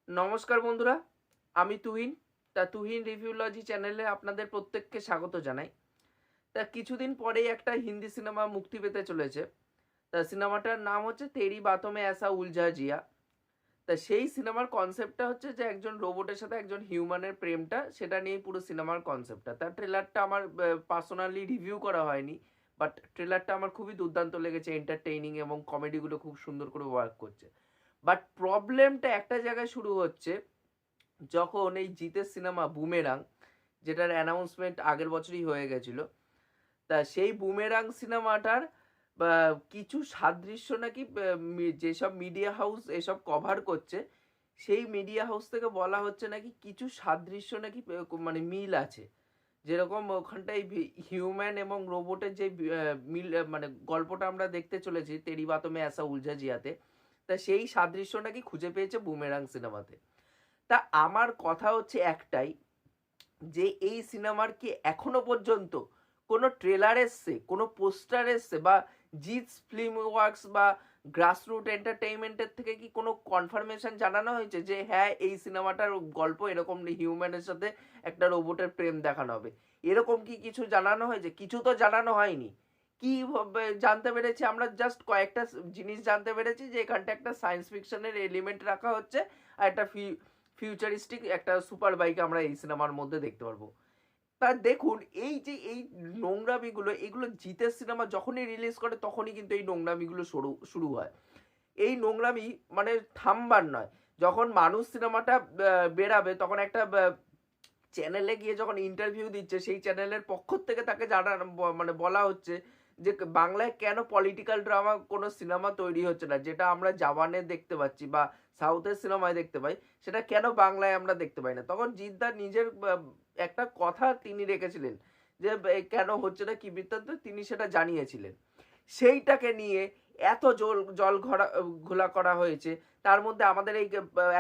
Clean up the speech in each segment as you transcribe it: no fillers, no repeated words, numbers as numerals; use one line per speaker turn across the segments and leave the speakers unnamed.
নমস্কার বন্ধুরা, আমি তুহিন। তুহিন রিভিউলজি চ্যানেলে আপনাদের প্রত্যেককে স্বাগত জানাই। কিছুদিন পরেই একটা হিন্দি সিনেমা মুক্তি পেতে চলেছে। সিনেমাটার নাম হচ্ছে তেরি বাতোঁ মে ऐसा উলঝা জিয়া। সেই সিনেমার কনসেপ্টটা হচ্ছে যে একজন রোবটের সাথে একজন হিউম্যানের প্রেমটা, সেটা নিয়েই পুরো সিনেমার কনসেপ্টটা। তার ট্রেলারটা আমার পার্সোনালি রিভিউ করা হয়নি, বাট ট্রেলারটা আমার খুবই দুর্দান্ত লেগেছে, এন্টারটেইনিং এবং কমেডিগুলো খুব সুন্দর করে ওয়ার্ক করছে। বাট প্রবলেমটা একটা জায়গায় শুরু হচ্ছে, যখন এই জিতের সিনেমা বুমেরাং, যেটার অ্যানাউন্সমেন্ট আগের বছরই হয়ে গেছিল, সেই বুমেরাং সিনেমাটার কিছু সাদৃশ্য নাকি যেসব মিডিয়া হাউস এসব কভার করছে, সেই মিডিয়া হাউস থেকে বলা হচ্ছে নাকি কিছু সাদৃশ্য নাকি মানে মিল আছে। যেরকম ওখানটায় হিউম্যান এবং রোবটের যে মিল মানে গল্পটা আমরা দেখতে চলেছি তেরি বাতোঁ মে ऐसा উলঝা জিয়াতে, সেই সাদৃশ্য নাকি খুঁজে পেয়েছে বুমেরাং সিনেমাতে। আমার কথা হচ্ছে একটাই, যে এই সিনেমার কি এখনো পর্যন্ত কোনো ট্রেলার এসছে, কোনো পোস্টার এসছে, বা জিৎস ফিল্ম ওয়ার্কস বা গ্রাসরুট এন্টারটেইনমেন্টের থেকে কি কোনো কনফার্মেশন জানানো হয়েছে যে হ্যাঁ এই সিনেমাটার গল্প এরকম হিউম্যানের সাথে একটা রোবটের প্রেম দেখানো হবে? এরকম কি কিছু জানানো হয়েছে? কিছু তো জানানো হয়নি। কি জানতে পেরেছি আমরা? জাস্ট কয়েকটা জিনিস জানতে পেরেছি, যে এখানটা একটা সায়েন্স ফিকশনের এলিমেন্ট রাখা হচ্ছে, আর একটা ফিউচারিস্টিক একটা সুপার বাইক আমরা এই সিনেমার মধ্যে দেখতে পারবো। দেখুন, এই যে এই নোংরামিগুলো, এগুলো জিতের সিনেমা যখনই রিলিজ করে তখনই কিন্তু এই নোংরামিগুলো শুরু শুরু হয়। এই নোংরামি মানে থামবার নয়। যখন মানুষ সিনেমাটা বেরাবে, তখন একটা চ্যানেলে গিয়ে যখন ইন্টারভিউ দিচ্ছে, সেই চ্যানেলের পক্ষ থেকে তাকে মানে বলা হচ্ছে যে বাংলায় কেন পলিটিক্যাল ড্রামা কোনো সিনেমা তৈরি হচ্ছে না, যেটা আমরা জাপানে দেখতে পাচ্ছি বা সাউথের সিনেমায় দেখতে পাই, সেটা কেন বাংলায় আমরা দেখতে পাই না। তখন জিদ্দার নিজের একটা কথা তিনি রেখেছিলেন, যে কেন হচ্ছে না, কি বৃত্তান্ত তিনি সেটা জানিয়েছিলেন। সেইটাকে নিয়ে এত জল ঘোলা করা হয়েছে। তার মধ্যে আমাদের এই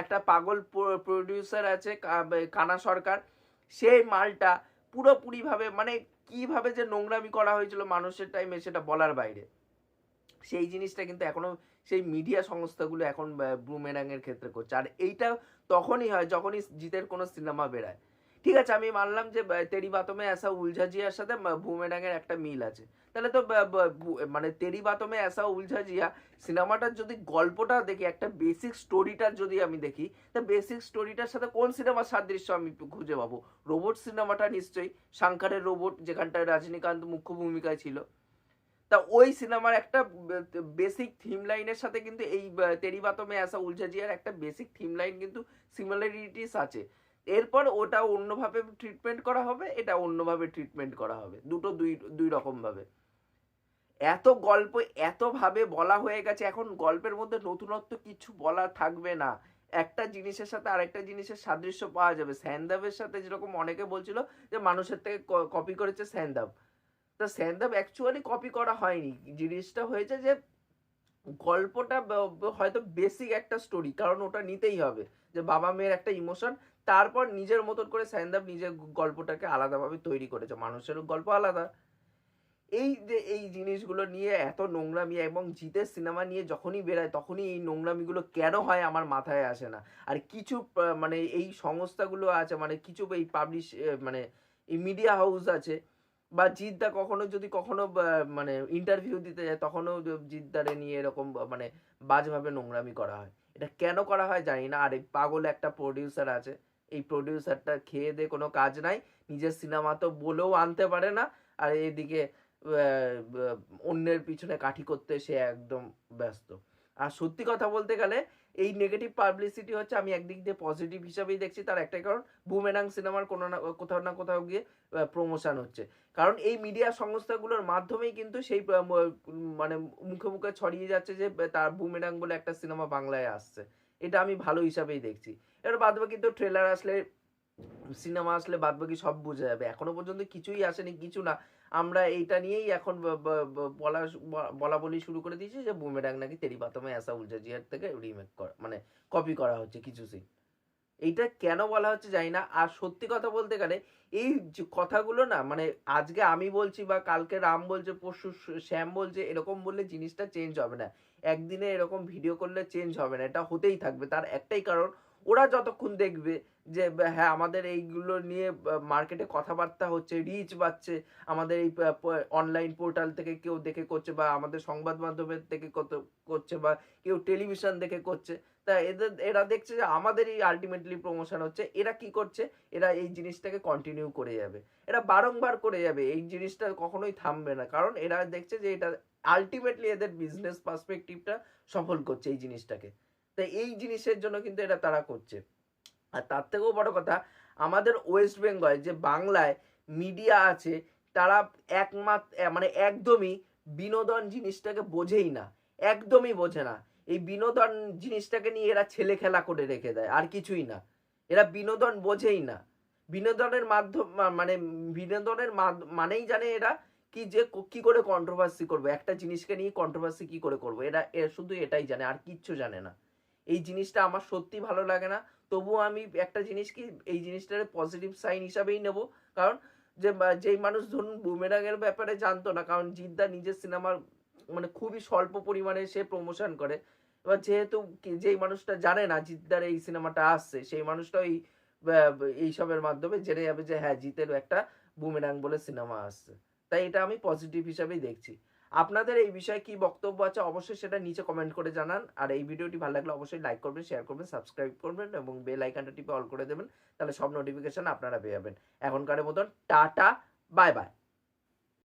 একটা পাগল প্রডিউসার আছে কানা সরকার, সেই মালটা পুরোপুরিভাবে মানে কিভাবে যে নোংরামি করা হয়েছিল মানুষের টাইমে, সেটা বলার বাইরে। সেই জিনিসটা কিন্তু এখনো সেই মিডিয়া সংস্থাগুলো এখন বুমেরাং এর ক্ষেত্রে করছে। আর এইটা তখনই হয় যখনই জিতের কোনো সিনেমা বেরায়। ঠিক আছে, আমি মানলাম যে তেরি বাতোঁ মে ऐसा উলঝা জিয়ার সাথে বুমেরাং এর একটা মিল আছে। তাহলে তো মানে তেরি বাতোঁ মে ऐसा উলঝা জিয়া সিনেমাটার যদি গল্পটা দেখি, একটা বেসিক স্টোরিটা যদি আমি দেখি, তা বেসিক স্টোরিটার সাথে কোন সিনেমার সাদৃশ্য আমি খুঁজে পাবো? রোবট সিনেমাটা নিশ্চয়ই, শাঙ্কারের রোবট, যেখানটায় রজনীকান্ত মুখ্য ভূমিকায় ছিল। ওই সিনেমার একটা বেসিক থিম লাইনের সাথে কিন্তু এই তেরি বাতোঁ মে ऐसा উলঝা জিয়ার একটা বেসিক থিম লাইন কিন্তু সিমিলারিটিস আছে। এরপর ওটা অন্যভাবে ট্রিটমেন্ট করা হবে, এটা অন্যভাবে ট্রিটমেন্ট করা হবে, দুটো দুই দুই রকম ভাবে। এত গল্প এতভাবে বলা হয়ে গেছে, এখন গল্পের মধ্যে নতুনত্ব কিছু বলা থাকবে না। একটা জিনিসের সাথে আরেকটা জিনিসের সাদৃশ্য পাওয়া যাবে। স্যান্দাবের সাথে যেরকম অনেকে বলছিল যে মানুষের থেকে কপি করেছে স্যান্দাব, স্যান্দাব অ্যাকচুয়ালি কপি করা হয়নি। জিনিসটা হয়েছে যে গল্পটা হয়তো বেসিক একটা স্টোরি, কারণ ওটা নিতেই হবে, যে বাবা মেয়ের একটা ইমোশন। তারপর নিজের মতন করে স্যান্দাব নিজের গল্পটাকে আলাদাভাবে তৈরি করেছে, মানুষের গল্প আলাদা। এই যে এই জিনিসগুলো নিয়ে এত নোংরামি, এবং জিতের সিনেমা নিয়ে যখনই বেরায় তখনই এই নোংরামিগুলো কেন হয় আমার মাথায় আসে না। আর কিছু মানে এই সংস্থাগুলো আছে, মানে কিছু এই মানে এই মিডিয়া হাউস আছে, বা জিদ্দা কখনো যদি কখনো মানে ইন্টারভিউ দিতে যায়, তখনও জিদ্দারে নিয়ে এরকম মানে বাজেভাবে নোংরামি করা হয়। এটা কেন করা হয় জানি না। আর এই পাগল একটা প্রডিউসার আছে, এই প্রডিউসারটা খেয়ে দে কোনো কাজ নাই, নিজের সিনেমা তো বলেও আনতে পারে না, আর এদিকে অন্যের পিছনে কাঠি করতে সে একদম ব্যস্ত। আর সত্যি কথা বলতে গেলে এই নেগেটিভ পাবলিসিটি হচ্ছে, আমি একদিক দিয়ে পজিটিভ হিসাবেই দেখছি। তার একটাই কারণ, বুমেরাং সিনেমার কোনো না কোথাও গিয়ে প্রমোশন হচ্ছে। কারণ এই মিডিয়া সংস্থাগুলোর মাধ্যমেই কিন্তু সেই মানে মুখে মুখে ছড়িয়ে যাচ্ছে যে তার বুমেরাং বলে একটা সিনেমা বাংলায় আসছে। এটা আমি ভালো হিসাবেই দেখছি। এবার বাদবাকি তো ট্রেলার আসলে, সিনেমা আসলে বাদবাকি সব বোঝা যাবে। এখনো পর্যন্ত কিছুই আসেনি, কিছু না। আমরা এইটা নিয়েই এখন বলা বলি শুরু করে দিয়েছি যে বুমেরাং নাকি তেরি বাতোঁ মে ऐसा উলঝা জিয়ার থেকে রিমেক করা, মানে কপি করা হচ্ছে কিছু সিন। এইটা কেন বলা হচ্ছে জানি না। আর সত্যি কথা বলতে গেলে এই যে কথাগুলো না, মানে আজকে আমি বলছি বা কালকে রাম বলছে, পরশু শ্যাম বলছে, এরকম বললে জিনিসটা চেঞ্জ হবে না। একদিনে এরকম ভিডিও করলে চেঞ্জ হবে না, এটা হতেই থাকবে। তার একটাই কারণ, ওরা যতক্ষণ দেখবে যে হ্যাঁ আমাদের এইগুলো নিয়ে মার্কেটে কথাবার্তা হচ্ছে, রিচ বাড়ছে, আমাদের এই অনলাইন পোর্টাল থেকে কেউ দেখে করছে, বা আমাদের সংবাদ মাধ্যমের থেকে কত করছে, বা কেউ টেলিভিশন দেখে করছে, তা এরা দেখছে যে আমাদেরই আলটিমেটলি প্রমোশন হচ্ছে, এরা কি করছে, এরা এই জিনিসটাকে কন্টিনিউ করে যাবে, এরা বারংবার করে যাবে, এই জিনিসটা কখনোই থামবে না, কারণ এরা দেখছে যে এটা আলটিমেটলি এদের বিজনেস পার্সপেক্টিভটা সফল করছে এই জিনিসটাকে। তাই এই জিনিসের জন্য কিন্তু এটা তারা করছে। আর তার থেকেও বড় কথা, আমাদের ওয়েস্ট বেঙ্গল যে বাংলায় মিডিয়া আছে, তারা মানে একদমই বিনোদন জিনিসটাকে বোঝেই না, একদমই বোঝে না। এই বিনোদন জিনিসটাকে নিয়ে এরা ছেলে খেলা করে রেখে দেয়, আর কিছুই না। এরা বিনোদন বোঝেই না। বিনোদনের মাধ্যম মানে বিনোদনের মানেই জানে এরা কি, যে কি করে কন্ট্রোভার্সি করবে, একটা জিনিসকে নিয়ে কন্ট্রোভার্সি কি করে করবো, এরা শুধু এটাই জানে, আর কিচ্ছু জানে না। এই জিনিসটা আমার সত্যি ভালো লাগে না। তবুও আমি একটা জিনিস কি, এই জিনিসটার পজিটিভ সাইন হিসাবেই নেব। কারণ যেই মানুষ ধরুন বুমেরাংয়ের ব্যাপারে জানতো না, কারণ জিদ্দা নিজের সিনেমার মানে খুবই স্বল্প পরিমাণে সে প্রমোশন করে, এবার যেহেতু যেই মানুষটা জানে না জিদ্দার এই সিনেমাটা আসছে, সেই মানুষটা এইসবের মাধ্যমে জেনে যাবে যে হ্যাঁ জিতেরও একটা বুমেরাং বলে সিনেমা আসছে। তাই এটা আমি পজিটিভ হিসাবেই দেখছি। আপনাদের এই বিষয়ে কি বক্তব্য আছে অবশ্যই সেটা নিচে কমেন্ট করে জানান। আর এই ভিডিওটি ভালো লাগলে অবশ্যই লাইক করবেন, শেয়ার করবেন, সাবস্ক্রাইব করবেন এবং বেল আইকনটা টিপে অল করে দেবেন, তাহলে সব নোটিফিকেশন আপনারা পেয়ে যাবেন। এখনকার মতন টাটা, বাই বাই।